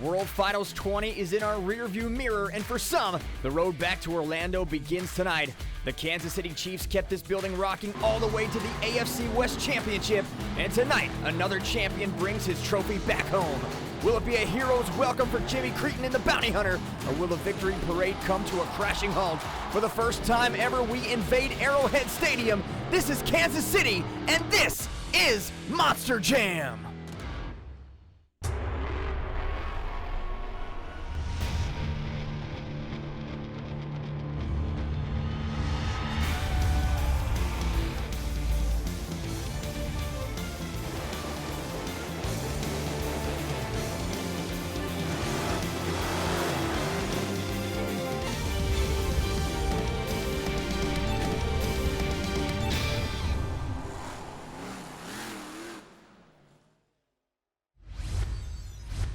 World Finals 20 is in our rearview mirror, and for some, the road back to Orlando begins tonight. The Kansas City Chiefs kept this building rocking all the way to the AFC West Championship, and tonight, another champion brings his trophy back home. Will it be a hero's welcome for Jimmy Cretin and the Bounty Hunter, or will the victory parade come to a crashing halt? For the first time ever, we invade Arrowhead Stadium. This is Kansas City, and this is Monster Jam.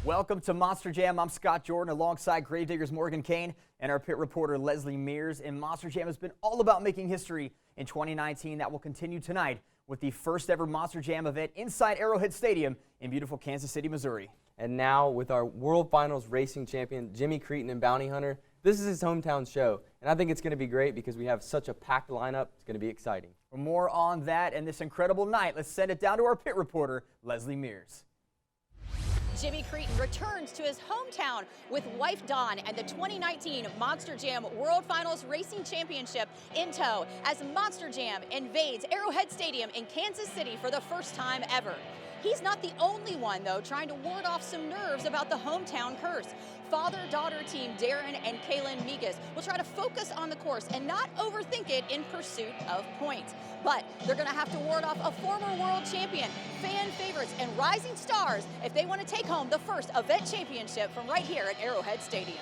Welcome to Monster Jam. I'm Scott Jordan alongside Gravediggers Morgan Kane and our pit reporter Leslie Mears. And Monster Jam has been all about making history in 2019. That will continue tonight with the first ever Monster Jam event inside Arrowhead Stadium in beautiful Kansas City, Missouri. And now with our World Finals racing champion, Jimmy Cretin and Bounty Hunter, this is his hometown show. And I think it's going to be great because we have such a packed lineup. It's going to be exciting. For more on that and this incredible night, let's send it down to our pit reporter, Leslie Mears. Jimmy Cretin returns to his hometown with wife Dawn and the 2019 Monster Jam World Finals Racing Championship in tow as Monster Jam invades Arrowhead Stadium in Kansas City for the first time ever. He's not the only one, though, trying to ward off some nerves about the hometown curse. Father-daughter team Darren and Kaylin Migas will try to focus on the course and not overthink it in pursuit of points. But they're going to have to ward off a former world champion, fan favorites, and rising stars if they want to take home the first event championship from right here at Arrowhead Stadium.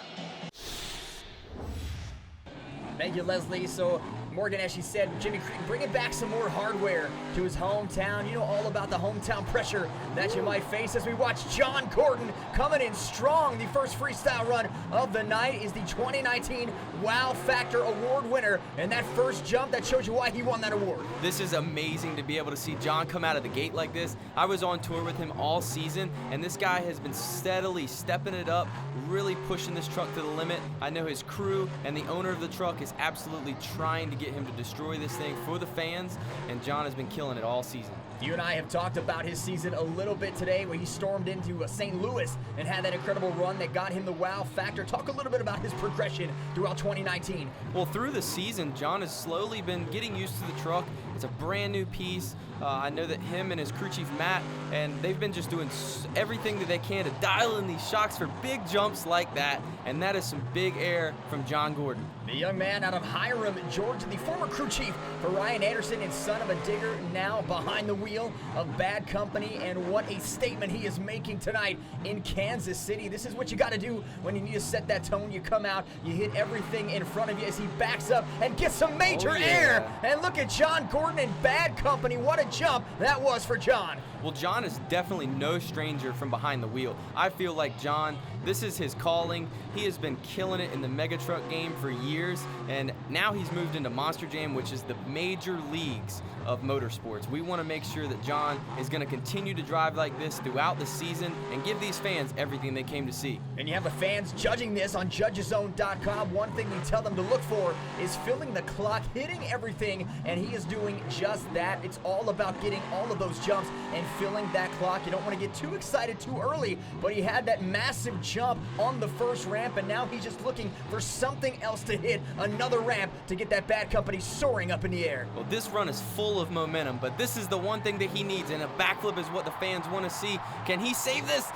Thank you, Leslie. So, Morgan, as she said, Jimmy Cretin bringing back some more hardware to his hometown. You know all about the hometown pressure that you might face as we watch John Gordon coming in strong. The first freestyle run of the night is the 2019 Wow Factor Award winner, and that first jump, that shows you why he won that award. This is amazing to be able to see John come out of the gate like this. I was on tour with him all season, and this guy has been steadily stepping it up, really pushing this truck to the limit. I know his crew and the owner of the truck is absolutely trying to get him to destroy this thing for the fans, and John has been killing it all season. You and I have talked about his season a little bit today where he stormed into St. Louis and had that incredible run that got him the wow factor. Talk a little bit about his progression throughout 2019. Well, through the season, John has slowly been getting used to the truck. It's a brand new piece. I know that him and his crew chief Matt, and they've been just doing everything that they can to dial in these shocks for big jumps like that, and that is some big air from John Gordon. The young man out of Hiram, Georgia, the former crew chief for Ryan Anderson and son of a digger, now behind the wheel of Bad Company, and what a statement he is making tonight in Kansas City. This is what you got to do when you need to set that tone. You come out, you hit everything in front of you as he backs up and gets some major air. And look at John Gordon and Bad Company. What a jump that was for John. Well, John is definitely no stranger from behind the wheel. I feel like John, this is his calling. He has been killing it in the mega truck game for years, and now he's moved into Monster Jam, which is the major leagues of motorsports. We want to make sure that John is going to continue to drive like this throughout the season and give these fans everything they came to see. And you have the fans judging this on judgezone.com. One thing we tell them to look for is filling the clock, hitting everything, and he is doing just that. It's all about getting all of those jumps and filling that clock. You don't want to get too excited too early, but he had that massive jump on the first ramp, and now he's just looking for something else to hit, another ramp to get that Bad Company soaring up in the air. Well, this run is full of momentum, but this is the one thing that he needs, and a backflip is what the fans want to see. Can he save this?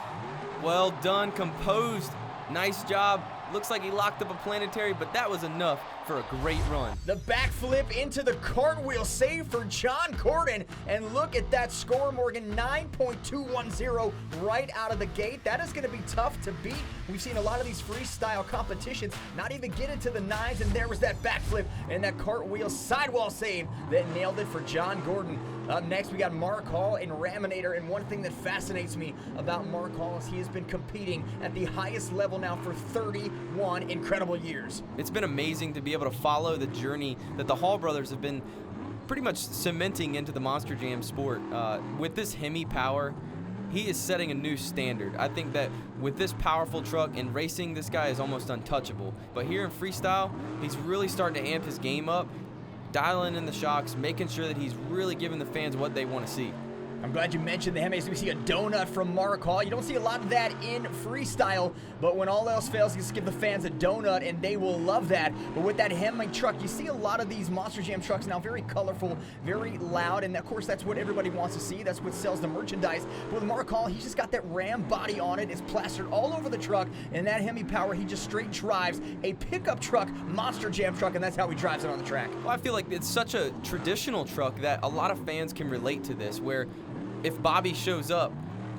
Well done, composed. Nice job. Looks like he locked up a planetary, but that was enough for a great run. The backflip into the cartwheel save for John Gordon, and look at that score, Morgan, 9.210 right out of the gate. That is going to be tough to beat. We've seen a lot of these freestyle competitions not even get into the nines, and there was that backflip and that cartwheel sidewall save that nailed it for John Gordon. Up next, we got Mark Hall and Raminator, and one thing that fascinates me about Mark Hall is he has been competing at the highest level now for 31 incredible years. It's been amazing to be able to follow the journey that the Hall brothers have been pretty much cementing into the Monster Jam sport. With this Hemi power, he is setting a new standard. I think that with this powerful truck in racing, this guy is almost untouchable. But here in freestyle, he's really starting to amp his game up, dialing in the shocks, making sure that he's really giving the fans what they want to see. I'm glad you mentioned the Hemis. We see a donut from Mark Hall. You don't see a lot of that in freestyle, but when all else fails, you just give the fans a donut, and they will love that. But with that Hemi truck, you see a lot of these Monster Jam trucks now, very colorful, very loud, and of course, that's what everybody wants to see. That's what sells the merchandise. But with Mark Hall, he's just got that Ram body on it. It's plastered all over the truck, and that Hemi power, he just straight drives a pickup truck, Monster Jam truck, and that's how he drives it on the track. Well, I feel like it's such a traditional truck that a lot of fans can relate to this, where if Bobby shows up,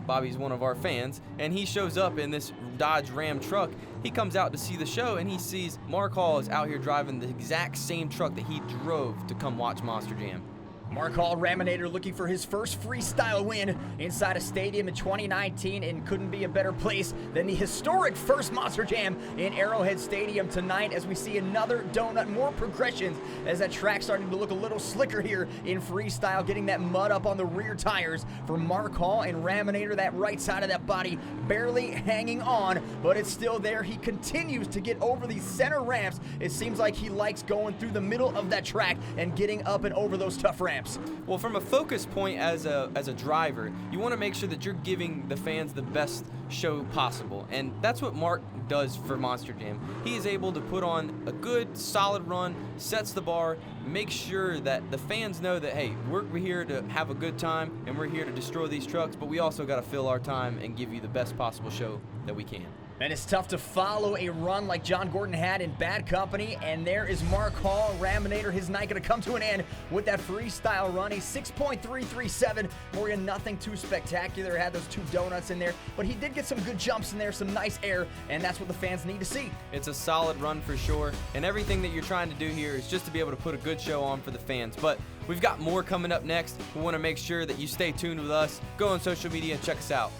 Bobby's one of our fans, and he shows up in this Dodge Ram truck, he comes out to see the show and he sees Mark Hall is out here driving the exact same truck that he drove to come watch Monster Jam. Mark Hall, Raminator, looking for his first freestyle win inside a stadium in 2019, and couldn't be a better place than the historic first Monster Jam in Arrowhead Stadium tonight, as we see another donut, more progressions as that track starting to look a little slicker here in freestyle, getting that mud up on the rear tires for Mark Hall and Raminator. That right side of that body barely hanging on, but it's still there. He continues to get over these center ramps. It seems like he likes going through the middle of that track and getting up and over those tough ramps. Well, from a focus point as a driver, you want to make sure that you're giving the fans the best show possible, and that's what Mark does for Monster Jam. He is able to put on a good, solid run, sets the bar, makes sure that the fans know that, hey, we're here to have a good time, and we're here to destroy these trucks, but we also got to fill our time and give you the best possible show that we can. And it's tough to follow a run like John Gordon had in Bad Company. And there is Mark Hall, Raminator. His night going to come to an end with that freestyle run. A 6.337. Morgan, nothing too spectacular. Had those two donuts in there. But he did get some good jumps in there, some nice air. And that's what the fans need to see. It's a solid run for sure. And everything that you're trying to do here is just to be able to put a good show on for the fans. But we've got more coming up next. We want to make sure that you stay tuned with us. Go on social media and check us out.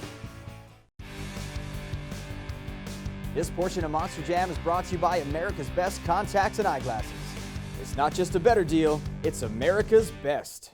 This portion of Monster Jam is brought to you by America's Best Contacts and Eyeglasses. It's not just a better deal, it's America's best.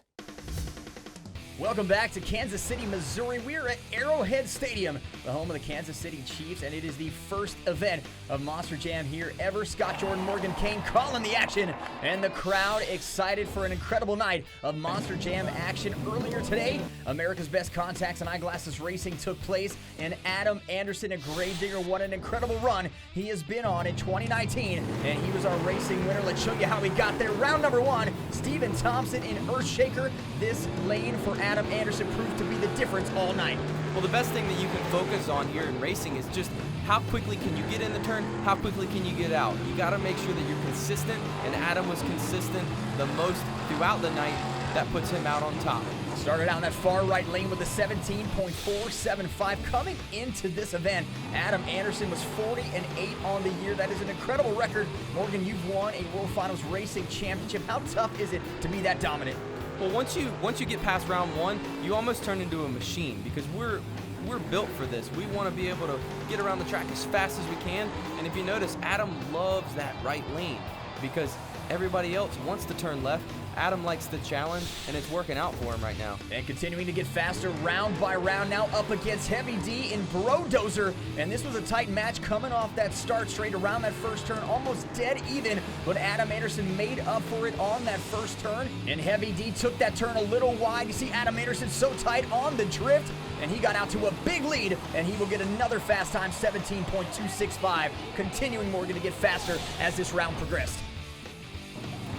Welcome back to Kansas City, Missouri. We are at Arrowhead Stadium, the home of the Kansas City Chiefs, and it is the first event of Monster Jam here ever. Scott Jordan, Morgan Kane calling the action, and the crowd excited for an incredible night of Monster Jam action. Earlier today, America's Best Contacts and Eyeglasses racing took place, and Adam Anderson, a Gravedigger, what an incredible run he has been on in 2019, and he was our racing winner. Let's show you how he got there. Round number one, Steven Thompson in Earthshaker. This lane for Adam Anderson proved to be the difference all night. Well, the best thing that you can focus on here in racing is just how quickly can you get in the turn, how quickly can you get out. You got to make sure that you're consistent, and Adam was consistent the most throughout the night. That puts him out on top. Started out in that far right lane with a 17.475 coming into this event. Adam Anderson was 40-8 on the year. That is an incredible record. Morgan, you've won a World Finals Racing Championship. How tough is it to be that dominant? Well, once you get past round one, you almost turn into a machine, because we're built for this. We want to be able to get around the track as fast as we can. And if you notice, Adam loves that right lane because everybody else wants to turn left. Adam likes the challenge, and it's working out for him right now. And continuing to get faster round by round, now up against Heavy D in Brodozer. And this was a tight match coming off that start straight around that first turn, almost dead even, but Adam Anderson made up for it on that first turn. And Heavy D took that turn a little wide. You see Adam Anderson so tight on the drift, and he got out to a big lead, and he will get another fast time, 17.265. Continuing Morgan to get faster as this round progressed.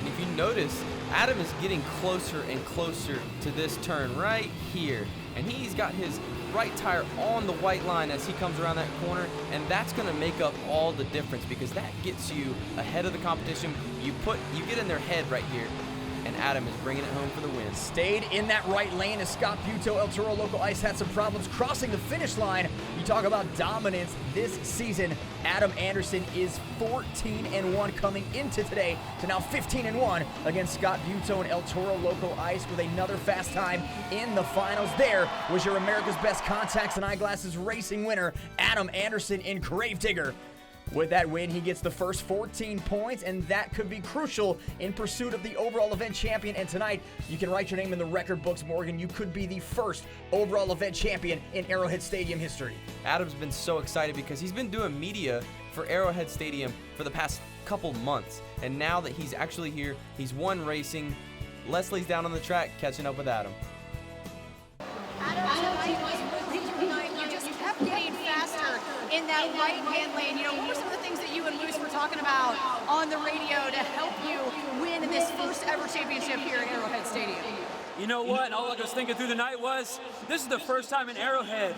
And if you notice, Adam is getting closer and closer to this turn right here. And he's got his right tire on the white line as he comes around that corner. And that's going to make up all the difference, because that gets you ahead of the competition. You get in their head right here. And Adam is bringing it home for the win. Stayed in that right lane as Scott Buto, El Toro Loco Ice had some problems crossing the finish line. You talk about dominance this season. Adam Anderson is 14-1 coming into today to now 15-1 against Scott Buto and El Toro Loco Ice with another fast time in the finals. There was your America's Best Contacts and Eyeglasses racing winner, Adam Anderson in Gravedigger. With that win, he gets the first 14 points, and that could be crucial in pursuit of the overall event champion. And tonight, you can write your name in the record books, Morgan. You could be the first overall event champion in Arrowhead Stadium history. Adam's been so excited because he's been doing media for Arrowhead Stadium for the past couple months. And now that he's actually here, he's won racing. Leslie's down on the track catching up with Adam. You just kept getting faster in that right-hand lane. You know, what were some of the things that you and Moose were talking about on the radio to help you win in this first ever championship here at Arrowhead Stadium? You know what? All I was thinking through the night was, this is the first time in Arrowhead,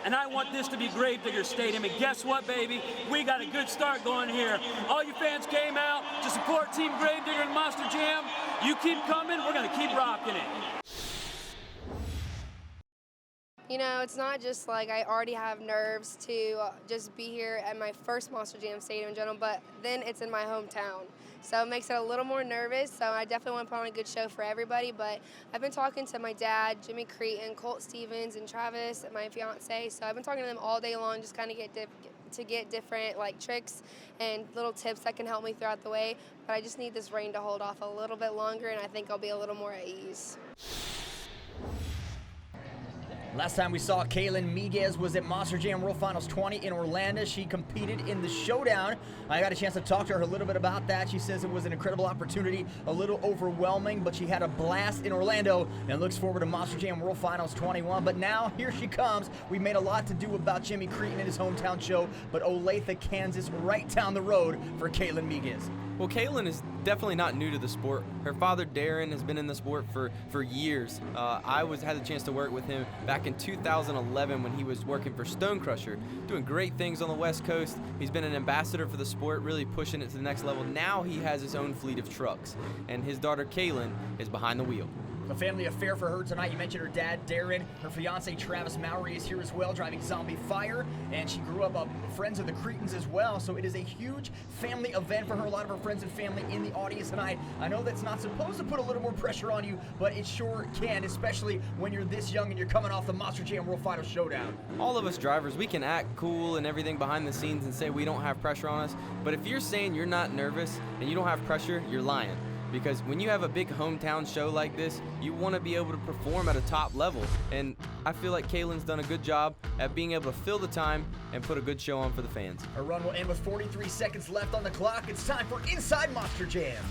and I want this to be Gravedigger Stadium. And guess what, baby? We got a good start going here. All you fans came out to support Team Gravedigger and Monster Jam. You keep coming, we're gonna keep rocking it. You know, it's not just like I already have nerves to just be here at my first Monster Jam Stadium in general, but then it's in my hometown. So it makes it a little more nervous. So I definitely want to put on a good show for everybody. But I've been talking to my dad, Jimmy Cretin, Colt Stevens, and Travis, my fiance. So I've been talking to them all day long, just kind of get different like tricks and little tips that can help me throughout the way. But I just need this rain to hold off a little bit longer, and I think I'll be a little more at ease. Last time we saw Kaylin Miguez was at Monster Jam World Finals 20 in Orlando. She competed in the showdown. I got a chance to talk to her a little bit about that. She says it was an incredible opportunity, a little overwhelming, but she had a blast in Orlando and looks forward to Monster Jam World Finals 21. But now, here she comes. We made a lot to do about Jimmy Cretin and his hometown show, but Olathe, Kansas, right down the road for Kaylin Miguez. Well, Kaylin is definitely not new to the sport. Her father, Darren, has been in the sport for years. I had the chance to work with him back in 2011 when he was working for Stone Crusher, doing great things on the West Coast. He's been an ambassador for the sport, really pushing it to the next level. Now he has his own fleet of trucks, and his daughter, Kaylin, is behind the wheel. A family affair for her tonight. You mentioned her dad, Darren. Her fiance, Travis Mowry, is here as well, driving Zombie Fire. And she grew up friends of the Cretins as well. So it is a huge family event for her. A lot of her friends and family in the audience tonight. I know that's not supposed to put a little more pressure on you, but it sure can, especially when you're this young and you're coming off the Monster Jam World Final Showdown. All of us drivers, we can act cool and everything behind the scenes and say we don't have pressure on us. But if you're saying you're not nervous and you don't have pressure, you're lying. Because when you have a big hometown show like this, you want to be able to perform at a top level. And I feel like Kaylin's done a good job at being able to fill the time and put a good show on for the fans. Her run will end with 43 seconds left on the clock. It's time for Inside Monster Jam.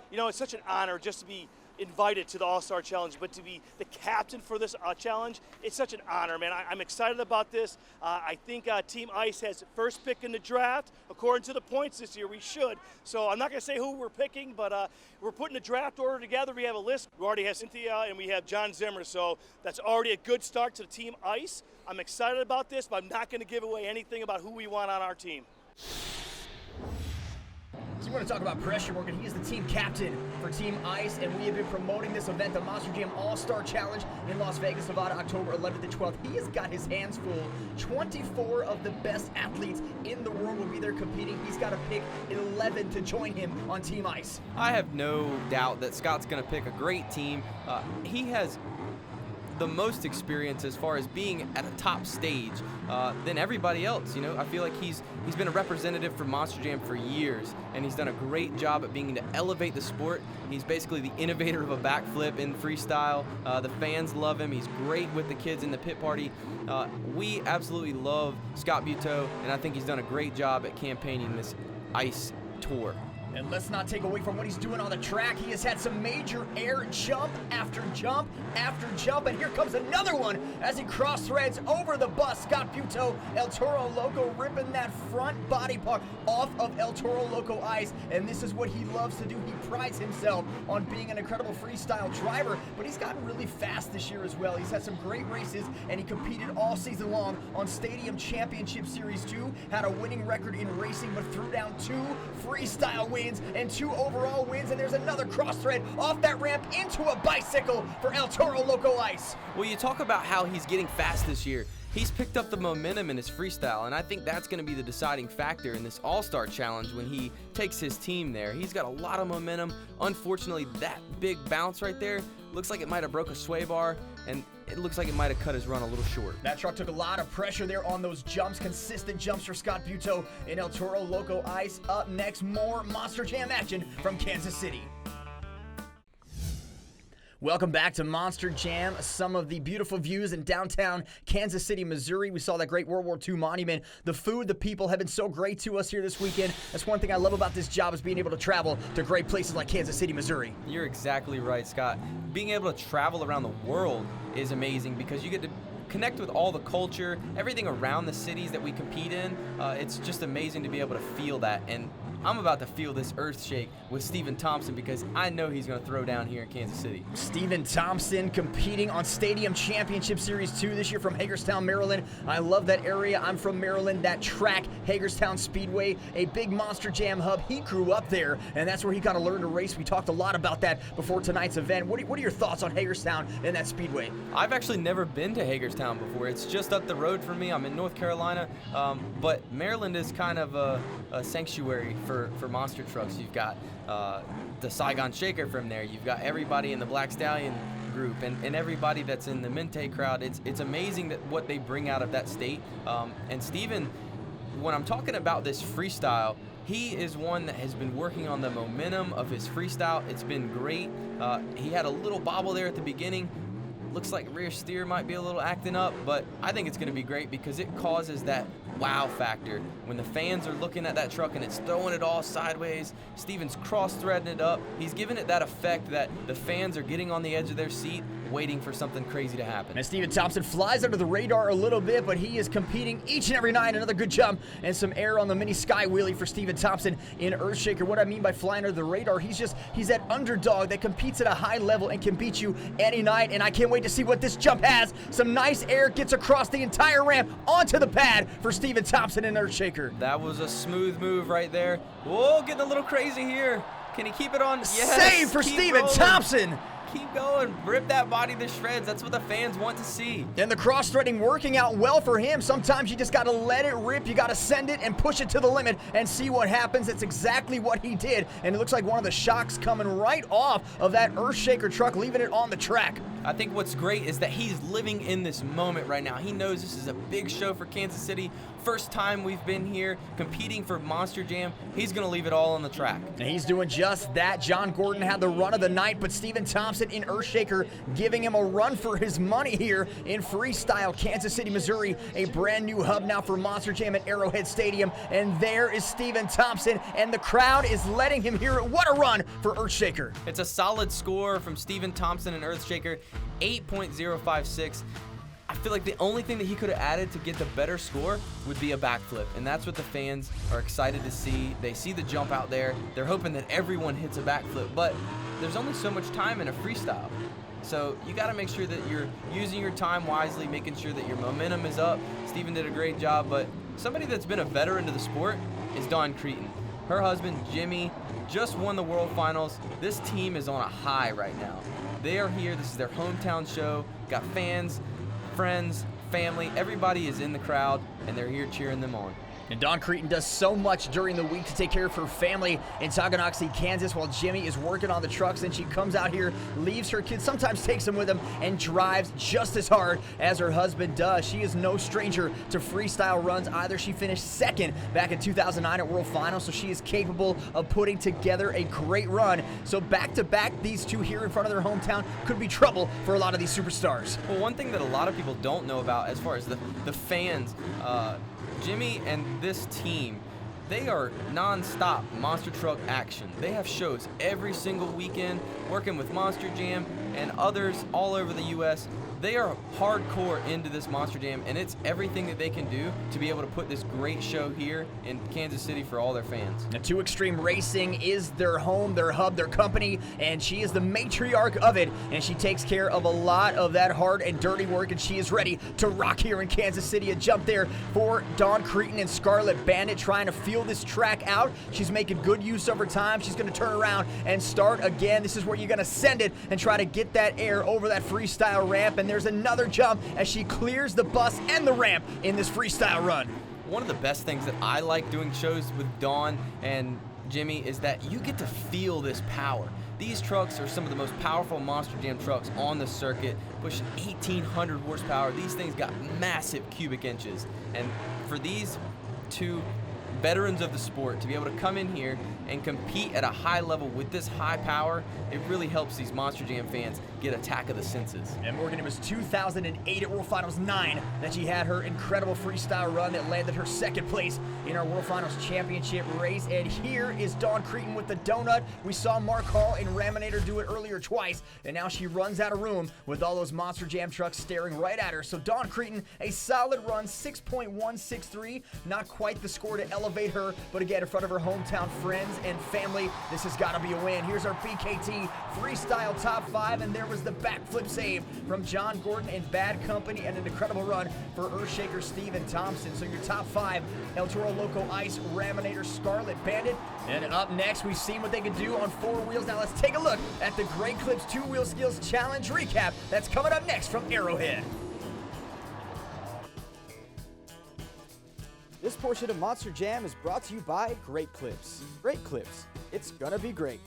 You know, it's such an honor just to be invited to the All-Star Challenge, but to be the captain for this challenge, it's such an honor, man. I'm excited about this. I think Team Ice has first pick in the draft. According to the points this year, we should. So I'm not going to say who we're picking, but we're putting a draft order together. We have a list. We already have Cynthia and we have John Zimmer, so that's already a good start to the Team Ice. I'm excited about this, but I'm not going to give away anything about who we want on our team. So you want to talk about pressure, Morgan. He is the team captain for Team Ice, and we have been promoting this event, the Monster Jam All-Star Challenge in Las Vegas, Nevada, October 11th to 12th. He has got his hands full. 24 of the best athletes in the world will be there competing. He's got to pick 11 to join him on Team Ice. I have no doubt that Scott's going to pick a great team. He has the most experience as far as being at a top stage than everybody else. You know, I feel like he's been a representative for Monster Jam for years, and he's done a great job at being to elevate the sport. He's basically the innovator of a backflip in freestyle. The fans love him. He's great with the kids in the pit party. We absolutely love Scott Buteau, and I think he's done a great job at campaigning this Ice Tour. And let's not take away from what he's doing on the track. He has had some major air jump after jump after jump. And here comes another one as he cross-threads over the bus. Scott Buteau, El Toro Loco, ripping that front body part off of El Toro Loco ice. And this is what he loves to do. He prides himself on being an incredible freestyle driver, but he's gotten really fast this year as well. He's had some great races, and he competed all season long on Stadium Championship Series 2, had a winning record in racing, but threw down 2 freestyle wins and 2 overall wins, and there's another cross thread off that ramp into a bicycle for El Toro Loco Ice. Well, you talk about how he's getting fast this year. He's picked up the momentum in his freestyle, and I think that's going to be the deciding factor in this All-Star Challenge when he takes his team there. He's got a lot of momentum. Unfortunately, that big bounce right there looks like it might have broke a sway bar, and it looks like it might have cut his run a little short. That truck took a lot of pressure there on those jumps. Consistent jumps for Scott Buteau in El Toro Loco Ice. Up next, more Monster Jam action from Kansas City. Welcome back to Monster Jam. Some of the beautiful views in downtown Kansas City, Missouri. We saw that great World War II monument. The food, the people have been so great to us here this weekend. That's one thing I love about this job, is being able to travel to great places like Kansas City, Missouri. You're exactly right, Scott. Being able to travel around the world is amazing because you get to connect with all the culture, everything around the cities that we compete in. It's just amazing to be able to feel that. And I'm about to feel this earth shake with Stephen Thompson because I know he's going to throw down here in Kansas City. Stephen Thompson competing on Stadium Championship Series 2 this year from Hagerstown, Maryland. I love that area. I'm from Maryland. That track, Hagerstown Speedway, a big Monster Jam hub. He grew up there, and that's where he kind of learned to race. We talked a lot about that before tonight's event. What are your thoughts on Hagerstown and that speedway? I've actually never been to Hagerstown before. It's just up the road from me. I'm in North Carolina, but Maryland is kind of a sanctuary for monster trucks. You've got the Saigon Shaker from there. You've got everybody in the Black Stallion group and everybody that's in the Mente crowd. It's amazing that what they bring out of that state. And Steven, when I'm talking about this freestyle, he is one that has been working on the momentum of his freestyle. It's been great. He had a little bobble there at the beginning. Looks like rear steer might be a little acting up, but I think it's going to be great because it causes that wow factor. When the fans are looking at that truck and it's throwing it all sideways, Steven's cross-threading it up. He's giving it that effect that the fans are getting on the edge of their seat waiting for something crazy to happen. And Stephen Thompson flies under the radar a little bit, but he is competing each and every night. Another good jump and some air on the mini sky wheelie for Stephen Thompson in Earthshaker. What I mean by flying under the radar, he's that underdog that competes at a high level and can beat you any night, and I can't wait to see what this jump has. Some nice air gets across the entire ramp onto the pad for Stephen Thompson in Earthshaker. That was a smooth move right there. Whoa, getting a little crazy here. Can he keep it on? Yes, save for Stephen Thompson. Keep going, rip that body to shreds. That's what the fans want to see. And the cross-threading working out well for him. Sometimes you just got to let it rip. You got to send it and push it to the limit and see what happens. That's exactly what he did. And it looks like one of the shocks coming right off of that Earthshaker truck, leaving it on the track. I think what's great is that he's living in this moment right now. He knows this is a big show for Kansas City. First time we've been here competing for Monster Jam. He's going to leave it all on the track. And he's doing just that. John Gordon had the run of the night, but Stephen Thompson in Earthshaker giving him a run for his money here in Freestyle, Kansas City, Missouri. A brand new hub now for Monster Jam at Arrowhead Stadium. And there is Stephen Thompson, and the crowd is letting him hear it. What a run for Earthshaker. It's a solid score from Stephen Thompson in Earthshaker, 8.056. I feel like the only thing that he could have added to get the better score would be a backflip, and that's what the fans are excited to see. They see the jump out there. They're hoping that everyone hits a backflip, but there's only so much time in a freestyle. So you got to make sure that you're using your time wisely, making sure that your momentum is up. Steven did a great job, but somebody that's been a veteran to the sport is Dawn Cretin. Her husband, Jimmy, just won the World Finals. This team is on a high right now. They are here. This is their hometown show. Got fans, friends, family, everybody is in the crowd, and they're here cheering them on. And Dawn Cretin does so much during the week to take care of her family in Tonganoxie, Kansas, while Jimmy is working on the trucks. And she comes out here, leaves her kids, sometimes takes them with them, and drives just as hard as her husband does. She is no stranger to freestyle runs either. She finished second back in 2009 at World Finals, so she is capable of putting together a great run. So back-to-back, these two here in front of their hometown could be trouble for a lot of these superstars. Well, one thing that a lot of people don't know about as far as the fans, Jimmy and this team, they are non-stop monster truck action. They have shows every single weekend, working with Monster Jam and others all over the U.S. They are hardcore into this Monster Jam, and it's everything that they can do to be able to put this great show here in Kansas City for all their fans. Now, 2 Extreme Racing is their home, their hub, their company, and she is the matriarch of it, and she takes care of a lot of that hard and dirty work, and she is ready to rock here in Kansas City. A jump there for Dawn Cretin and Scarlet Bandit trying to feel this track out. She's making good use of her time. She's going to turn around and start again. This is where you're going to send it and try to get that air over that freestyle ramp, and there's another jump as she clears the bus and the ramp in this freestyle run. One of the best things that I like doing shows with Dawn and Jimmy is that you get to feel this power. These trucks are some of the most powerful Monster Jam trucks on the circuit, pushing 1,800 horsepower. These things got massive cubic inches. And for these two veterans of the sport to be able to come in here and compete at a high level with this high power, it really helps these Monster Jam fans get attack of the senses. And Morgan, it was 2008 at World Finals 9 that she had her incredible freestyle run that landed her second place in our World Finals championship race. And here is Dawn Cretan with the donut. We saw Mark Hall and Raminator do it earlier twice, and now she runs out of room with all those Monster Jam trucks staring right at her. So Dawn Cretan, a solid run, 6.163, not quite the score to elevate her, but again, in front of her hometown friends and family, this has got to be a win. Here's our BKT freestyle top 5, and there was the backflip save from John Gordon and Bad Company, and an incredible run for Earthshaker Steven Thompson. So your top 5, El Toro Loco Ice, Raminator, Scarlet Bandit. And up next, we've seen what they can do on 4 wheels. Now let's take a look at the Great Clips 2-Wheel Skills Challenge recap that's coming up next from Arrowhead. This portion of Monster Jam is brought to you by Great Clips. Great Clips, it's gonna be great.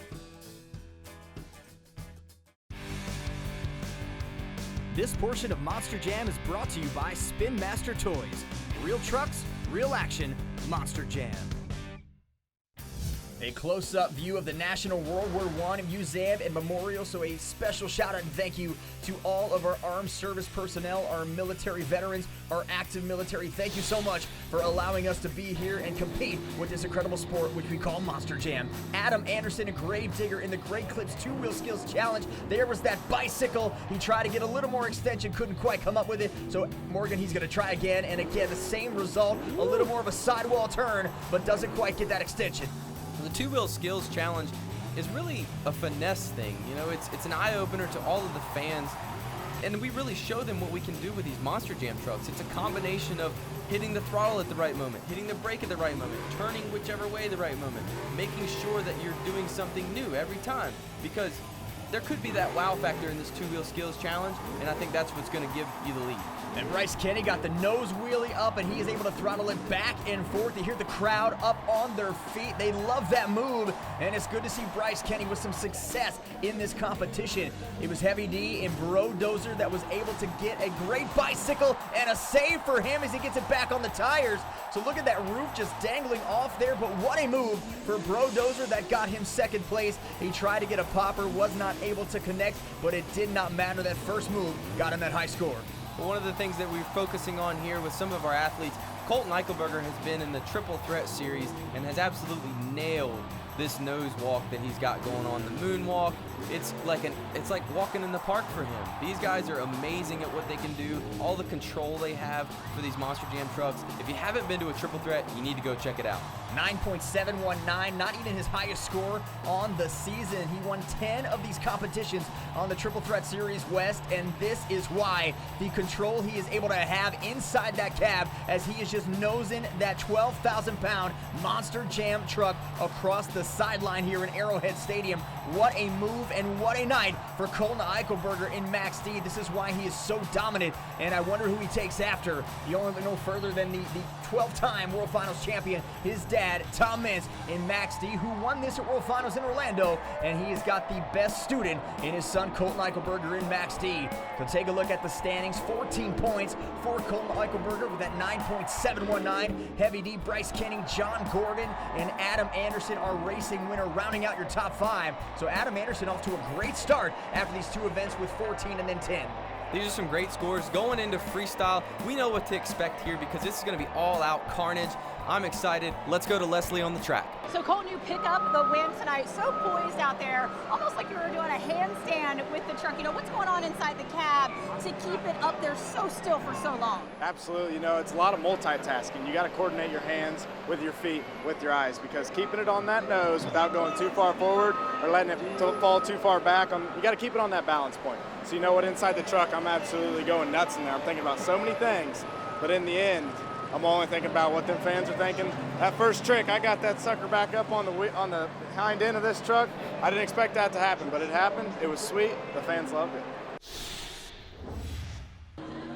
This portion of Monster Jam is brought to you by Spin Master Toys. Real trucks, real action, Monster Jam. A close-up view of the National World War I Museum and Memorial, so a special shout-out and thank you to all of our armed service personnel, our military veterans, our active military. Thank you so much for allowing us to be here and compete with this incredible sport, which we call Monster Jam. Adam Anderson, a grave digger in the Great Clips 2-Wheel Skills Challenge. There was that bicycle. He tried to get a little more extension, couldn't quite come up with it. So Morgan, he's gonna try again, and again, the same result, a little more of a sidewall turn, but doesn't quite get that extension. The 2-Wheel Skills Challenge is really a finesse thing. You know, it's an eye-opener to all of the fans, and we really show them what we can do with these Monster Jam trucks. It's a combination of hitting the throttle at the right moment, hitting the brake at the right moment, turning whichever way the right moment, making sure that you're doing something new every time, because there could be that wow factor in this 2-Wheel Skills Challenge, and I think that's what's going to give you the lead. And Bryce Kenny got the nose wheelie up, and he is able to throttle it back and forth. You hear the crowd up on their feet. They love that move, and it's good to see Bryce Kenny with some success in this competition. It was Heavy D and Bro Dozer that was able to get a great bicycle and a save for him as he gets it back on the tires. So look at that roof just dangling off there, but what a move for Bro Dozer that got him second place. He tried to get a popper, was not able to connect, but it did not matter. That first move got him that high score. But one of the things that we're focusing on here with some of our athletes, Colton Eichelberger has been in the Triple Threat Series and has absolutely nailed this nose walk that he's got going on. The moonwalk, it's like walking in the park for him. These guys are amazing at what they can do, all the control they have for these Monster Jam trucks. If you haven't been to a Triple Threat, you need to go check it out. 9.719, not even his highest score on the season. He won 10 of these competitions on the Triple Threat Series West, and this is why the control he is able to have inside that cab as he is just nosing that 12,000-pound Monster Jam truck across the sideline here in Arrowhead Stadium. What a move and what a night for Colton Eichelberger in Max D. This is why he is so dominant, and I wonder who he takes after. You only look no further than the 12-time World Finals champion, his dad, Tom Mintz, in Max D, who won this at World Finals in Orlando, and he has got the best student in his son, Colton Eichelberger, in Max D. So take a look at the standings. 14 points for Colton Eichelberger with that 9.719. Heavy D, Bryce Kenny, John Gordon, and Adam Anderson are racing winner, rounding out your top 5. So Adam Anderson off to a great start after these 2 events with 14 and then 10. These are some great scores. Going into freestyle, we know what to expect here because this is going to be all-out carnage. I'm excited. Let's go to Leslie on the track. So Colton, you pick up the win tonight, so poised out there, almost like you were doing a handstand with the truck. You know, what's going on inside the cab to keep it up there so still for so long? Absolutely. You know, it's a lot of multitasking. You got to coordinate your hands with your feet, with your eyes, because keeping it on that nose without going too far forward or letting it fall too far back, you got to keep it on that balance point. So you know what, inside the truck, I'm absolutely going nuts in there. I'm thinking about so many things, but in the end, I'm only thinking about what them fans are thinking. That first trick, I got that sucker back up on the hind end of this truck. I didn't expect that to happen, but it happened. It was sweet. The fans loved it.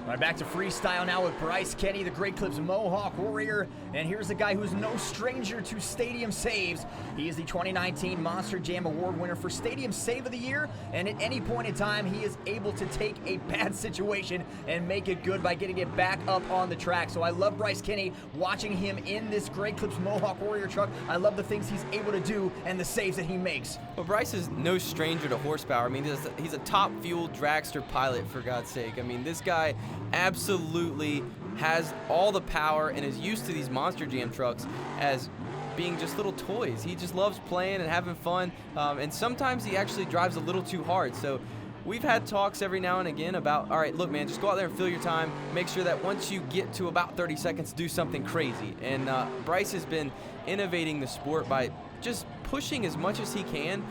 All right, back to freestyle now with Bryce Kenny, the Great Clips Mohawk Warrior. And here's a guy who's no stranger to stadium saves. He is the 2019 Monster Jam Award winner for Stadium Save of the Year. And at any point in time, he is able to take a bad situation and make it good by getting it back up on the track. So I love Bryce Kenny, watching him in this Great Clips Mohawk Warrior truck. I love the things he's able to do and the saves that he makes. Well, Bryce is no stranger to horsepower. I mean, he's a top-fueled dragster pilot, for God's sake. I mean, this guy absolutely has all the power and is used to these Monster Jam trucks as being just little toys. He just loves playing and having fun, and sometimes he actually drives a little too hard. So we've had talks every now and again about, all right, look, man, just go out there and fill your time. Make sure that once you get to about 30 seconds, do something crazy. And Bryce has been innovating the sport by just pushing as much as he can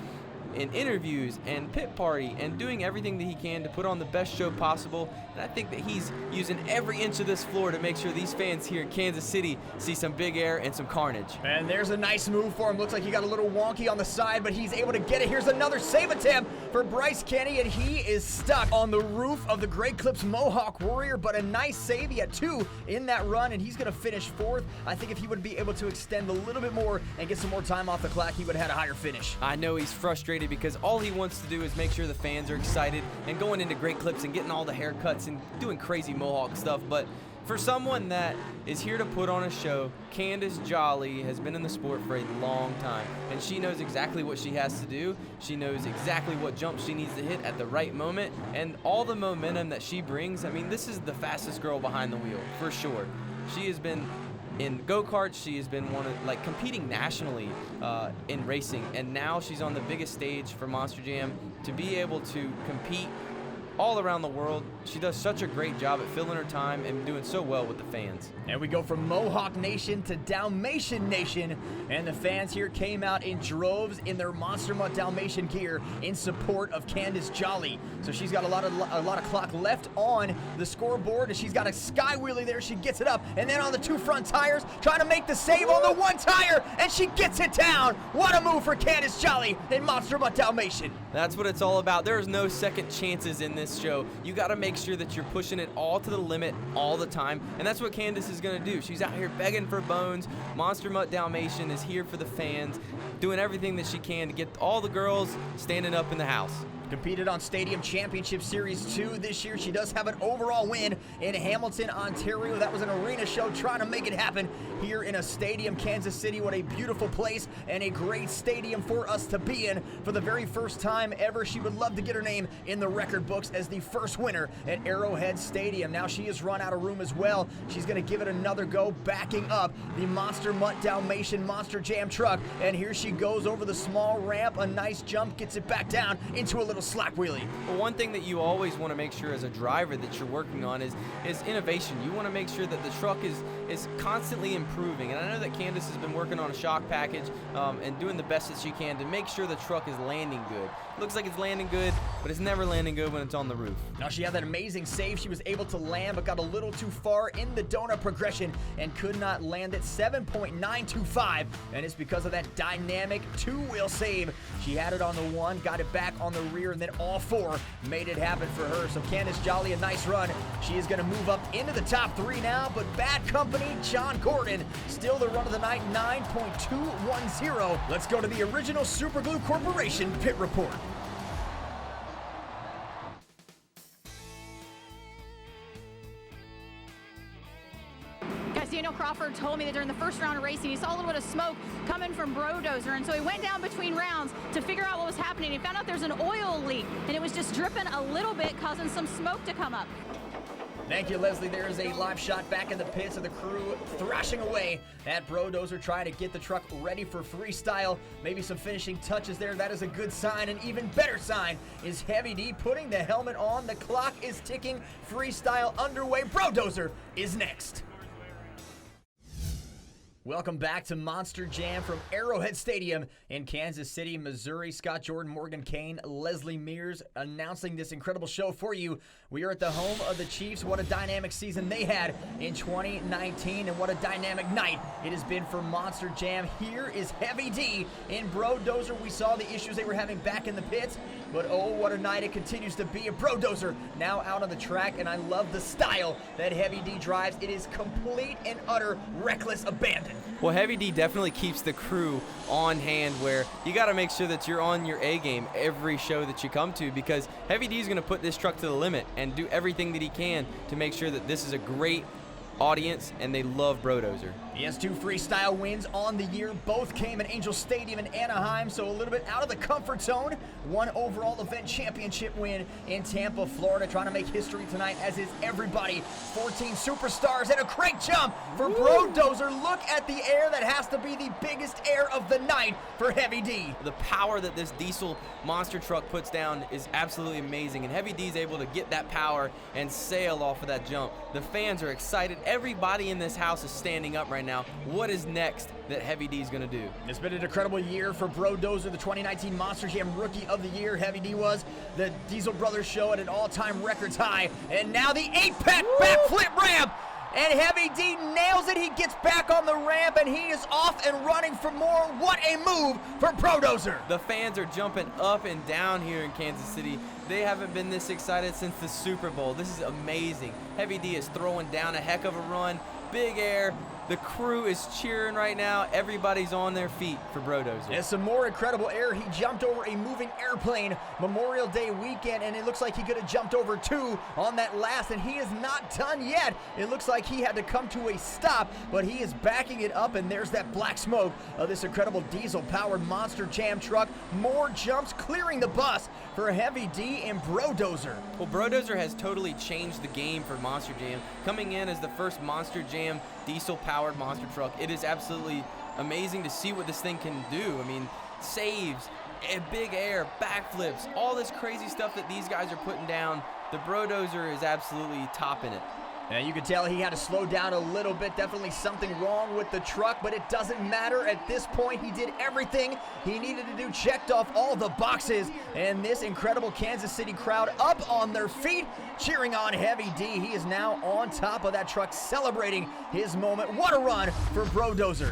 in interviews and pit party and doing everything that he can to put on the best show possible. And I think that he's using every inch of this floor to make sure these fans here in Kansas City see some big air and some carnage. And there's a nice move for him. Looks like he got a little wonky on the side, but he's able to get it. Here's another save attempt for Bryce Kenny, and he is stuck on the roof of the Great Clips Mohawk Warrior, but a nice save. He had 2 in that run, and he's going to finish 4th. I think if he would be able to extend a little bit more and get some more time off the clock, he would have had a higher finish. I know he's frustrated because all he wants to do is make sure the fans are excited and going into Great Clips and getting all the haircuts and doing crazy Mohawk stuff. But for someone that is here to put on a show, Candace Jolly has been in the sport for a long time, and she knows exactly what she has to do. She knows exactly what jumps she needs to hit at the right moment, and all the momentum that she brings. I mean, this is the fastest girl behind the wheel, for sure. She has been in go-karts, she has been competing nationally in racing, and now she's on the biggest stage for Monster Jam. To be able to compete all around the world, she does such a great job at filling her time and doing so well with the fans. And we go from Mohawk Nation to Dalmatian Nation, and the fans here came out in droves in their Monster Mutt Dalmatian gear in support of Candace Jolly. So she's got a lot of clock left on the scoreboard, and she's got a sky wheelie there. She gets it up, and then on the 2 front tires, trying to make the save on the 1 tire, and she gets it down. What a move for Candace Jolly in Monster Mutt Dalmatian. That's what it's all about. There's no second chances in this show. You got to make sure that you're pushing it all to the limit all the time, and that's what Candace is going to do. She's out here begging for bones. Monster Mutt Dalmatian is here for the fans, doing everything that she can to get all the girls standing up in the house. Competed on Stadium Championship Series 2 this year. She does have an overall win in Hamilton, Ontario. That was an arena show trying to make it happen here in a stadium, Kansas City. What a beautiful place and a great stadium for us to be in for the very first time ever. She would love to get her name in the record books as the first winner at Arrowhead Stadium. Now she has run out of room as well. She's going to give it another go, backing up the Monster Mutt Dalmatian Monster Jam truck. And here she goes over the small ramp. A nice jump, gets it back down into a little slack wheelie. Well, one thing that you always want to make sure as a driver that you're working on is innovation. You want to make sure that the truck is constantly improving. And I know that Candace has been working on a shock package and doing the best that she can to make sure the truck is landing good. Looks like it's landing good, but it's never landing good when it's on the roof. Now she had that amazing save. She was able to land, but got a little too far in the donut progression and could not land it. 7.925, and it's because of that dynamic 2-wheel save. She had it on the 1, got it back on the rear, and then all 4 made it happen for her. So Candace Jolly, a nice run. She is going to move up into the top 3 now, but bad company, John Gordon, still the run of the night, 9.210. Let's go to the original Super Glue Corporation pit report. Daniel Crawford told me that during the first round of racing, he saw a little bit of smoke coming from Brodozer, and so he went down between rounds to figure out what was happening. He found out there's an oil leak, and it was just dripping a little bit, causing some smoke to come up. Thank you, Leslie. There is a live shot back in the pits of the crew thrashing away at Brodozer, trying to get the truck ready for freestyle. Maybe some finishing touches there. That is a good sign. An even better sign is Heavy D putting the helmet on. The clock is ticking. Freestyle underway. Brodozer is next. Welcome back to Monster Jam from Arrowhead Stadium in Kansas City, Missouri. Scott Jordan, Morgan Kane, Leslie Mears announcing this incredible show for you. We are at the home of the Chiefs. What a dynamic season they had in 2019, and what a dynamic night it has been for Monster Jam. Here is Heavy D in Brodozer. We saw the issues they were having back in the pits. but oh, what a night it continues to be. A Brodozer now out on the track, and I love the style that Heavy D drives. It is complete and utter reckless abandon. Well, Heavy D definitely keeps the crew on hand, where you got to make sure that you're on your A game every show that you come to, because Heavy D is going to put this truck to the limit and do everything that he can to make sure that this is a great audience and they love Brodozer. He has 2 freestyle wins on the year. Both came at Angel Stadium in Anaheim, so a little bit out of the comfort zone. 1 overall event championship win in Tampa, Florida, trying to make history tonight, as is everybody. 14 superstars and a great jump for Brodozer. Look at the air. That has to be the biggest air of the night for Heavy D. The power that this diesel monster truck puts down is absolutely amazing, and Heavy D is able to get that power and sail off of that jump. The fans are excited. Everybody in this house is standing up right now. What is next that Heavy D is going to do? It's been an incredible year for Brodozer, the 2019 Monster Jam Rookie of the Year. Heavy D was. The Diesel Brothers show at an all-time records high, and now the 8-pack backflip ramp. And Heavy D nails it. He gets back on the ramp, and he is off and running for more. What a move for Brodozer. The fans are jumping up and down here in Kansas City. They haven't been this excited since the Super Bowl. This is amazing. Heavy D is throwing down a heck of a run. Big air. The crew is cheering right now. Everybody's on their feet for Brodozer. And some more incredible air. He jumped over a moving airplane Memorial Day weekend, and it looks like he could have jumped over 2 on that last, and he is not done yet. It looks like he had to come to a stop, but he is backing it up, and there's that black smoke of this incredible diesel-powered Monster Jam truck. More jumps clearing the bus for Heavy D and Brodozer. Well, Brodozer has totally changed the game for Monster Jam, coming in as the first Monster Jam diesel-powered monster truck. It is absolutely amazing to see what this thing can do. I mean, saves, big air, backflips, all this crazy stuff that these guys are putting down. The Brodozer is absolutely topping it. And you could tell he had to slow down a little bit. Definitely something wrong with the truck, but it doesn't matter. At this point, he did everything he needed to do, checked off all the boxes, and this incredible Kansas City crowd up on their feet, cheering on Heavy D. He is now on top of that truck, celebrating his moment. What a run for Brodozer.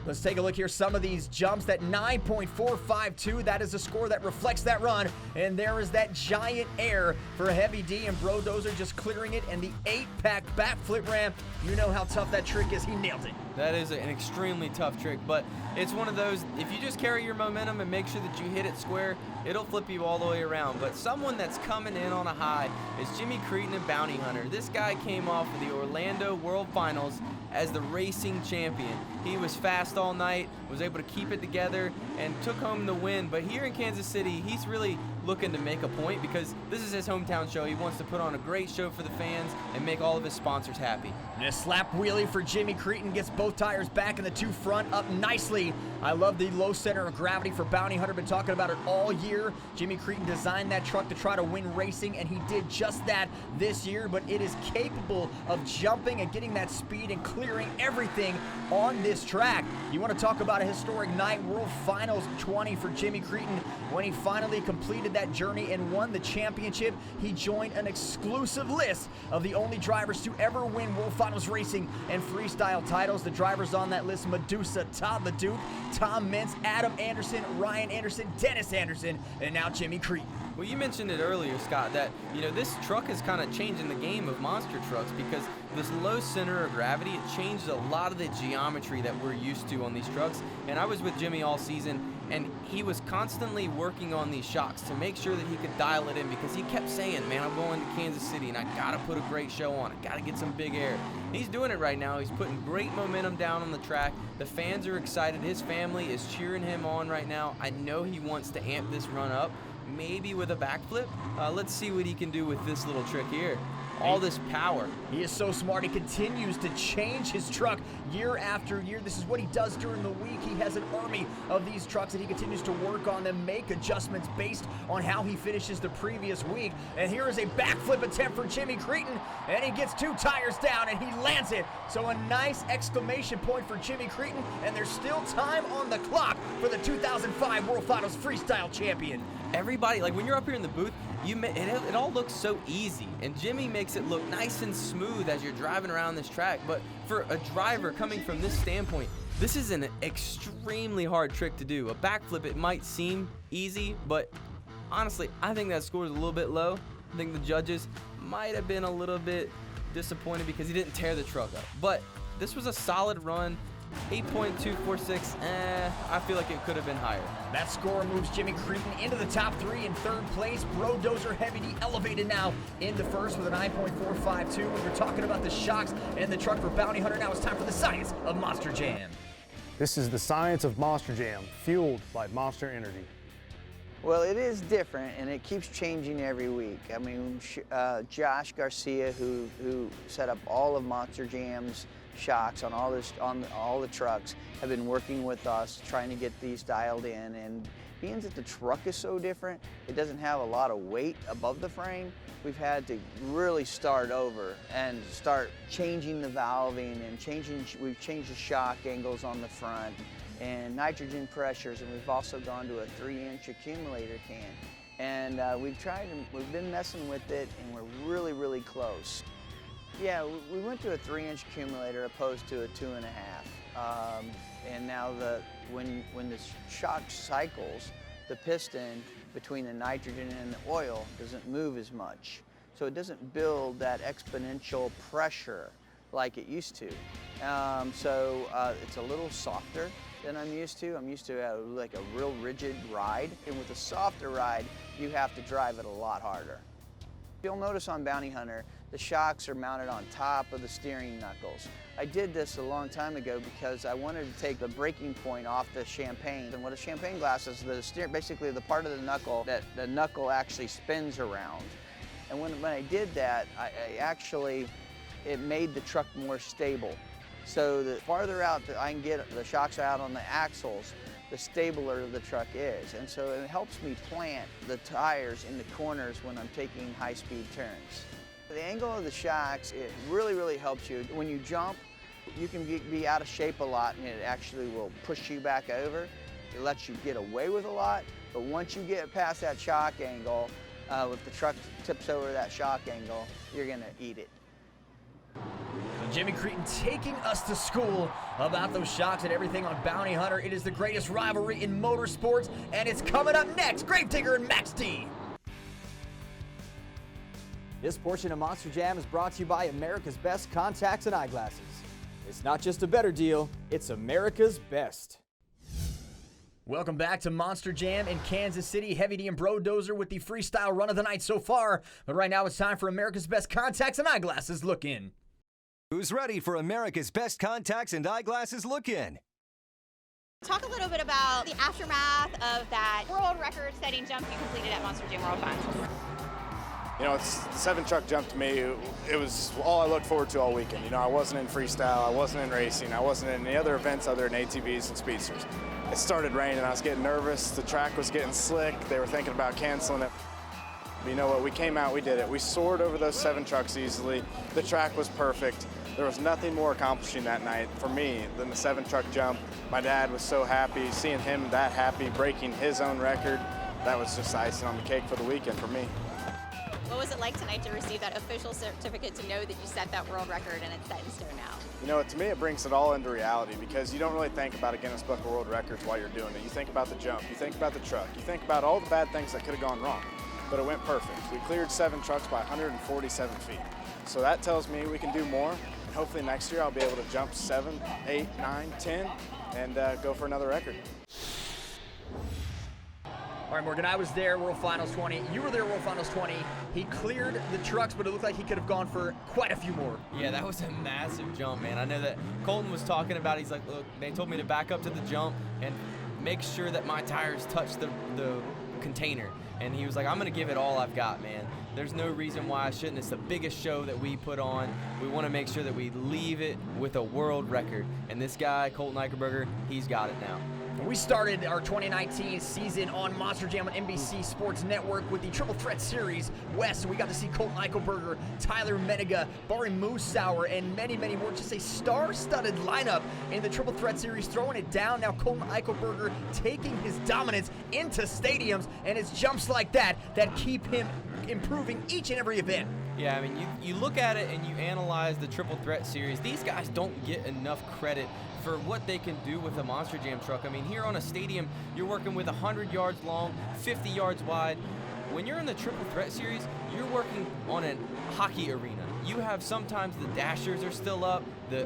Let's take a look here. Some of these jumps, that 9.452, that is a score that reflects that run. And there is that giant air for Heavy D, and Brodozer just clearing it. And the 8-pack backflip ramp, you know how tough that trick is. He nailed it. That is an extremely tough trick, but it's one of those, if you just carry your momentum and make sure that you hit it square, it'll flip you all the way around. But someone that's coming in on a high is Jimmy Cretin and Bounty Hunter. This guy came off of the Orlando World Finals as the racing champion. He was fast all night, was able to keep it together, and took home the win. But here in Kansas City, he's really looking to make a point, because this is his hometown show. He wants to put on a great show for the fans and make all of his sponsors happy. And a slap wheelie for Jimmy Cretin gets both tires back, and the 2 front up nicely. I love the low center of gravity for Bounty Hunter. Been talking about it all year. Jimmy Cretin designed that truck to try to win racing, and he did just that this year, but it is capable of jumping and getting that speed and clearing everything on this track. You want to talk about a historic night, World Finals 20 for Jimmy Cretin. When he finally completed that journey and won the championship, he joined an exclusive list of the only drivers to ever win World Finals racing and freestyle titles. The drivers on that list: Medusa, Todd LeDuc, Tom Mintz, Adam Anderson, Ryan Anderson, Dennis Anderson, and now Jimmy Cretin. Well, you mentioned it earlier, Scott, that, this truck is kind of changing the game of monster trucks, because this low center of gravity, it changes a lot of the geometry that we're used to on these trucks. And I was with Jimmy all season, and he was constantly working on these shocks to make sure that he could dial it in, because he kept saying, man, I'm going to Kansas City and I gotta put a great show on. I gotta get some big air. He's doing it right now. He's putting great momentum down on the track. The fans are excited. His family is cheering him on right now. I know he wants to amp this run up, maybe with a backflip. Let's see what he can do with this little trick here. All this power. He is so smart. He continues to change his truck year after year. This is what he does during the week. He has an army of these trucks, and he continues to work on them, make adjustments based on how he finishes the previous week. And here is a backflip attempt for Jimmy Cretin, and he gets 2 tires down, and he lands it. So a nice exclamation point for Jimmy Cretin, and there's still time on the clock for the 2005 World Finals Freestyle champion. Everybody, like when you're up here in the booth, it all looks so easy, and Jimmy makes it look nice and smooth as you're driving around this track. But for a driver coming from this standpoint, this is an extremely hard trick to do. A backflip, it might seem easy, but Honestly, I think that score is a little bit low. I think the judges might have been a little bit disappointed because he didn't tear the truck up. But this was a solid run. 8.246, I feel like it could have been higher. That score moves Jimmy Cretin into the top 3 in 3rd place. Brodozer Heavy D elevated now into 1st with a 9.452. We were talking about the shocks and the truck for Bounty Hunter. Now it's time for the science of Monster Jam. This is the science of Monster Jam, fueled by Monster Energy. Well, it is different, and it keeps changing every week. I mean, Josh Garcia, who set up all of Monster Jam's shocks on all the trucks, have been working with us trying to get these dialed in. And being that the truck is so different, it doesn't have a lot of weight above the frame. We've had to really start over and start changing the valving and we've changed the shock angles on the front and nitrogen pressures, and we've also gone to a 3-inch accumulator can. And we've been messing with it, and we're really, really close. Yeah, we went to a 3-inch accumulator opposed to a 2.5. And now when the shock cycles, the piston between the nitrogen and the oil doesn't move as much. So it doesn't build that exponential pressure like it used to. It's a little softer than I'm used to. I'm used to like a real rigid ride. And with a softer ride, you have to drive it a lot harder. You'll notice on Bounty Hunter, the shocks are mounted on top of the steering knuckles. I did this a long time ago because I wanted to take the breaking point off the champagne. And what a champagne glass is, basically the part of the knuckle that the knuckle actually spins around. And when I did that, it made the truck more stable. So the farther out that I can get the shocks out on the axles, the stabler the truck is. And so it helps me plant the tires in the corners when I'm taking high-speed turns. The angle of the shocks, it really, really helps you. When you jump, you can be out of shape a lot, and it actually will push you back over. It lets you get away with a lot, but once you get past that shock angle, if the truck tips over that shock angle, you're gonna eat it. Jimmy Cretin taking us to school about those shocks and everything on Bounty Hunter. It is the greatest rivalry in motorsports, and it's coming up next. Gravedigger and Max D. This portion of Monster Jam is brought to you by America's Best Contacts and Eyeglasses. It's not just a better deal, it's America's best. Welcome back to Monster Jam in Kansas City. Heavy D and Brodozer with the freestyle run of the night so far. But right now it's time for America's Best Contacts and Eyeglasses Look In. Who's ready for America's Best Contacts and Eyeglasses Look In? Talk a little bit about the aftermath of that world record-setting jump you completed at Monster Jam World Finals. You know, it's the 7-truck jump to me. It was all I looked forward to all weekend. You know, I wasn't in freestyle, I wasn't in racing, I wasn't in any other events other than ATVs and speedsters. It started raining, I was getting nervous, the track was getting slick, they were thinking about canceling it. But you know what, we came out, we did it. We soared over those 7 trucks easily. The track was perfect. There was nothing more accomplishing that night for me than the 7-truck jump. My dad was so happy, seeing him that happy, breaking his own record. That was just icing on the cake for the weekend for me. What was it like tonight to receive that official certificate to know that you set that world record and it's set in stone now? You know, to me it brings it all into reality because you don't really think about a Guinness Book of World Records while you're doing it. You think about the jump, you think about the truck, you think about all the bad things that could have gone wrong. But it went perfect. We cleared 7 trucks by 147 feet. So that tells me we can do more. And hopefully next year I'll be able to jump 7, 8, 9, 10 and go for another record. All right, Morgan, I was there, World Finals 20. You were there, World Finals 20. He cleared the trucks, but it looked like he could have gone for quite a few more. Yeah, that was a massive jump, man. I know that Colton was talking about it. He's like, look, they told me to back up to the jump and make sure that my tires touch the container. And he was like, I'm going to give it all I've got, man. There's no reason why I shouldn't. It's the biggest show that we put on. We want to make sure that we leave it with a world record. And this guy, Colton Eichelberger, he's got it now. We started our 2019 season on Monster Jam on NBC Sports Network with the Triple Threat Series West. We got to see Colton Eichelberger, Tyler Menega, Barry Moosauer, and many, many more. Just a star-studded lineup in the Triple Threat Series, throwing it down. Now Colton Eichelberger taking his dominance into stadiums, and it's jumps like that that keep him improving each and every event. Yeah, I mean, you look at it and you analyze the Triple Threat Series. These guys don't get enough credit for what they can do with a Monster Jam truck. I mean, here on a stadium, you're working with 100 yards long, 50 yards wide. when you're in the Triple Threat Series, you're working on a hockey arena. You have sometimes the dashers are still up, the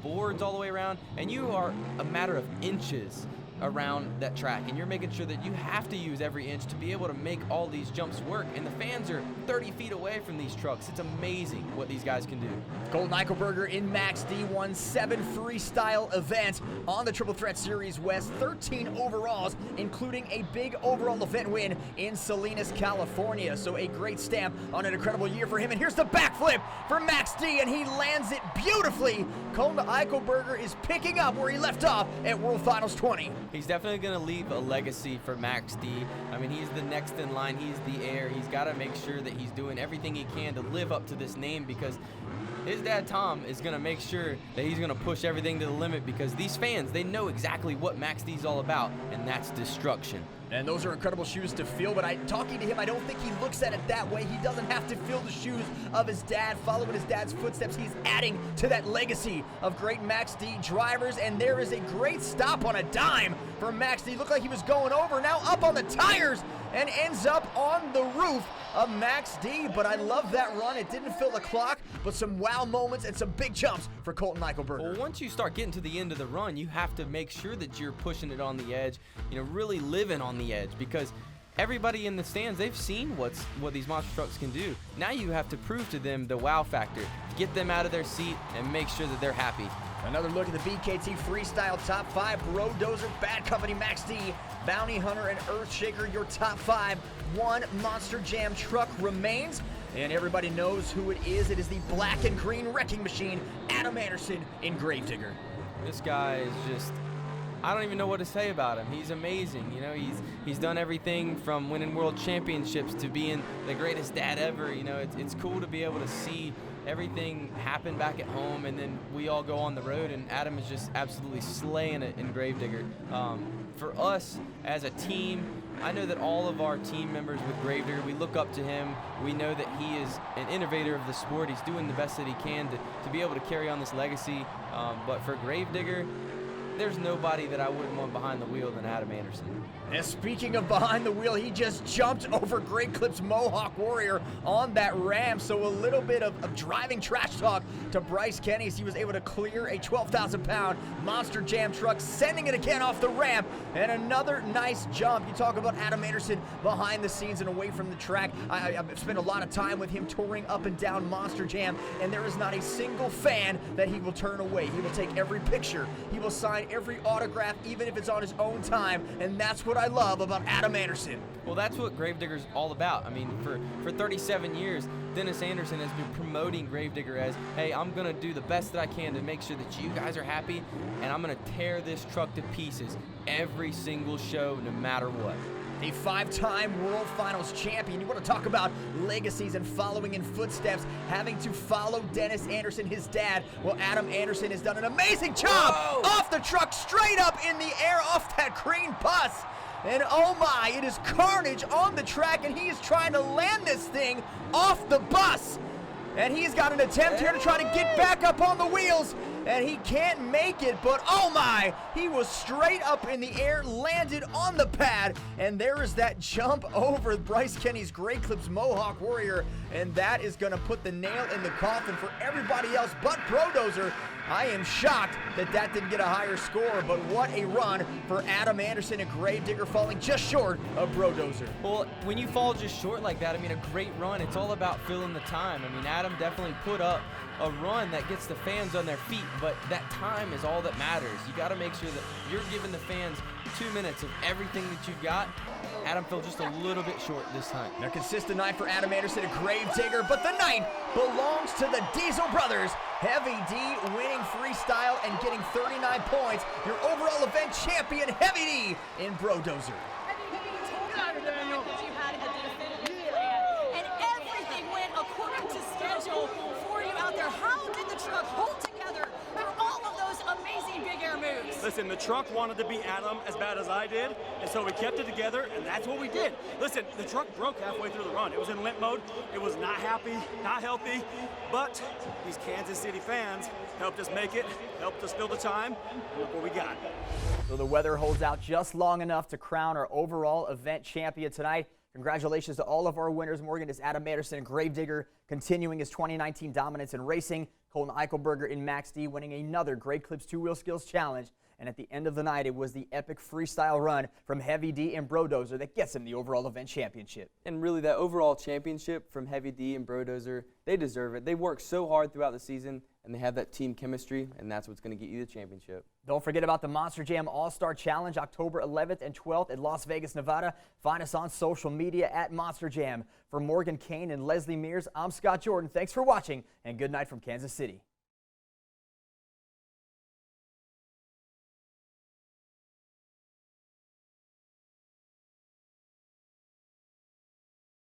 boards all the way around, and you are a matter of inches around that track, and you're making sure that you have to use every inch to be able to make all these jumps work, and the fans are 30 feet away from these trucks. It's amazing what these guys can do. Colton Eichelberger in Max D won 7 freestyle events on the Triple Threat Series West, 13 overalls, including a big overall event win in Salinas, California. So a great stamp on an incredible year for him. And here's the backflip for Max D, and he lands it beautifully. Colton Eichelberger is picking up where he left off at World Finals 20. He's definitely going to leave a legacy for Max D. I mean, he's the next in line. He's the heir. He's got to make sure that he's doing everything he can to live up to this name, because his dad, Tom, is going to make sure that he's going to push everything to the limit, because these fans, they know exactly what Max D's all about, and that's destruction. And those are incredible shoes to fill, but talking to him, I don't think he looks at it that way. He doesn't have to fill the shoes of his dad, following his dad's footsteps. He's adding to that legacy of great Max D drivers, and there is a great stop on a dime for Max D. Looked like he was going over, now up on the tires, and ends up on the roof of Max D. But I love that run. It didn't fill the clock, but some wow moments and some big jumps for Colton Eichelberger. Well, once you start getting to the end of the run, you have to make sure that you're pushing it on the edge, really living on the edge, because everybody in the stands, they've seen what these monster trucks can do. Now you have to prove to them the wow factor, get them out of their seat, and make sure that they're happy. Another look at the BKT Freestyle Top 5. Brodozer, Bad Company, Max D, Bounty Hunter, and Earthshaker, your top 5. One Monster Jam truck remains, and everybody knows who it is. It is the black and green wrecking machine, Adam Anderson in Gravedigger. This guy is just, I don't even know what to say about him. He's amazing. He's done everything from winning world championships to being the greatest dad ever. It's cool to be able to see everything happen back at home, and then we all go on the road, and Adam is just absolutely slaying it in Gravedigger. For us as a team, I know that all of our team members with Gravedigger, we look up to him. We know that he is an innovator of the sport. He's doing the best that he can to be able to carry on this legacy. But for Gravedigger, there's nobody that I wouldn't want behind the wheel than Adam Anderson. And speaking of behind the wheel, he just jumped over Great Clip's Mohawk Warrior on that ram. So a little bit of driving trash talk to Bryce Kenny as he was able to clear a 12,000-pound Monster Jam truck, sending it again off the ramp. And another nice jump. You talk about Adam Anderson behind the scenes and away from the track. I've spent a lot of time with him touring up and down Monster Jam, and there is not a single fan that he will turn away. He will take every picture. He will sign every autograph, even if it's on his own time, and that's what I love about Adam Anderson. Well, that's what Gravedigger's all about. I mean, for 37 years, Dennis Anderson has been promoting Gravedigger as, hey, I'm going to do the best that I can to make sure that you guys are happy, and I'm going to tear this truck to pieces every single show, no matter what. A 5-time World Finals champion. You want to talk about legacies and following in footsteps, having to follow Dennis Anderson, his dad. Well, Adam Anderson has done an amazing job off the truck, straight up in the air off that green bus. And oh my, it is carnage on the track, and he is trying to land this thing off the bus. And he's got an attempt here to try to get back up on the wheels, and he can't make it, but oh my, he was straight up in the air, landed on the pad, and there is that jump over Bryce Kenny's Great Clips Mohawk Warrior, and that is going to put the nail in the coffin for everybody else but Brodozer. I am shocked that didn't get a higher score, but what a run for Adam Anderson and Gravedigger, falling just short of Brodozer. Well, when you fall just short like that, I mean, a great run, it's all about filling the time. I mean, Adam definitely put up a run that gets the fans on their feet, but that time is all that matters. You got to make sure that you're giving the fans 2 minutes of everything that you've got. Adam fell just a little bit short this time. A consistent night for Adam Anderson and Gravedigger, but the night belongs to the Diesel Brothers. Heavy D winning freestyle and getting 39 points. Your overall event champion, Heavy D, in Brodozer. That you had a definitive plan, and everything went according to schedule for you out there. How did the truck hold together for all of those amazing big air moves? Listen, the truck wanted to beat Adam as bad as I did, and so we kept it together, and that's what we did. Listen, the truck broke halfway through the run. It was in limp mode. It was not happy, not healthy, but these Kansas City fans helped us make it, helped us fill the time, and look what we got. So the weather holds out just long enough to crown our overall event champion tonight. Congratulations to all of our winners. Morgan is Adam Anderson, Gravedigger, continuing his 2019 dominance in racing. Colton Eichelberger in Max D winning another Great Clips two-wheel skills challenge. And at the end of the night, it was the epic freestyle run from Heavy D and Brodozer that gets him the overall event championship. And really, that overall championship from Heavy D and Brodozer, they deserve it. They work so hard throughout the season, and they have that team chemistry, and that's what's going to get you the championship. Don't forget about the Monster Jam All-Star Challenge, October 11th and 12th in Las Vegas, Nevada. Find us on social media at Monster Jam. For Morgan Kane and Leslie Mears, I'm Scott Jordan. Thanks for watching, and good night from Kansas City.